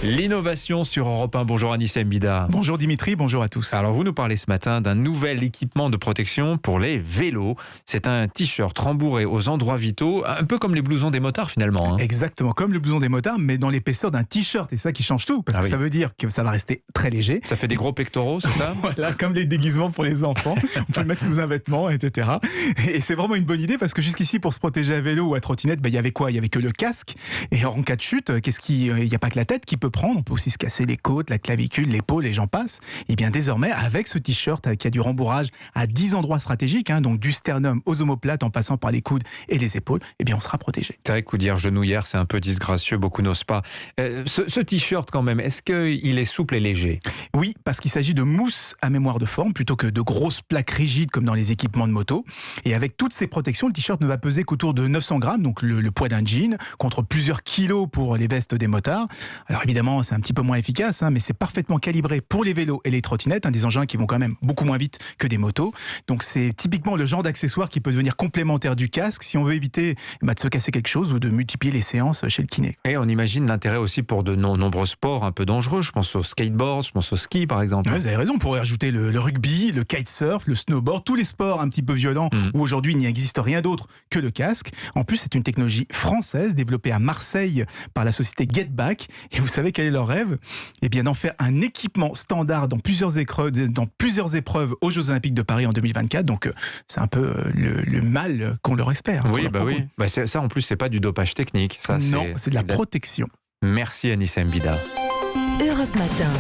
L'innovation sur Europe 1. Bonjour Anissa Mbida. Bonjour Dimitri, bonjour à tous. Alors vous nous parlez ce matin d'un nouvel équipement de protection pour les vélos. C'est un t-shirt rembourré aux endroits vitaux, un peu comme les blousons des motards finalement. Exactement, comme le blouson des motards, mais dans l'épaisseur d'un t-shirt. Et c'est ça qui change tout, parce que ça veut dire que ça va rester très léger. Ça fait des gros pectoraux, c'est ça? Voilà, comme les déguisements pour les enfants. On peut le mettre sous un vêtement, etc. Et c'est vraiment une bonne idée, parce que jusqu'ici, pour se protéger à vélo ou à trottinette, il y avait quoi? Il y avait que le casque. Et en cas de chute, il n'y a pas que la tête qui peut prendre. On peut aussi se casser les côtes, la clavicule, l'épaule, et j'en passe. Et bien désormais, avec ce t-shirt qui a du rembourrage à 10 endroits stratégiques, donc du sternum aux omoplates en passant par les coudes et les épaules, eh bien on sera protégé. C'est vrai que dire genouillère, c'est un peu disgracieux, beaucoup n'osent pas. Ce t-shirt quand même, est-ce qu'il est souple et léger? Oui, parce qu'il s'agit de mousse à mémoire de forme plutôt que de grosses plaques rigides comme dans les équipements de moto. Et avec toutes ces protections, le t-shirt ne va peser qu'autour de 900 grammes, donc le poids d'un jean, contre plusieurs kilos pour les vestes des motards. Alors évidemment, c'est un petit peu moins efficace, mais c'est parfaitement calibré pour les vélos et les trottinettes, des engins qui vont quand même beaucoup moins vite que des motos. Donc c'est typiquement le genre d'accessoire qui peut devenir complémentaire du casque si on veut éviter de se casser quelque chose ou de multiplier les séances chez le kiné. Et on imagine l'intérêt aussi pour de nombreux sports un peu dangereux. Je pense au skateboard, je pense au ski par exemple. Ouais, vous avez raison, on pourrait ajouter le rugby, le kitesurf, le snowboard, tous les sports un petit peu violents où aujourd'hui il n'y existe rien d'autre que le casque. En plus, c'est une technologie française développée à Marseille par la société Get Back. Et vous savez quel est leur rêve? Eh bien d'en faire un équipement standard dans plusieurs épreuves aux Jeux Olympiques de Paris en 2024. Donc c'est un peu le mal qu'on leur espère. Oui, oui. Ça en plus, c'est pas du dopage technique. Ça, non, c'est de la protection. Merci Anissa Mbida. Europe Matin.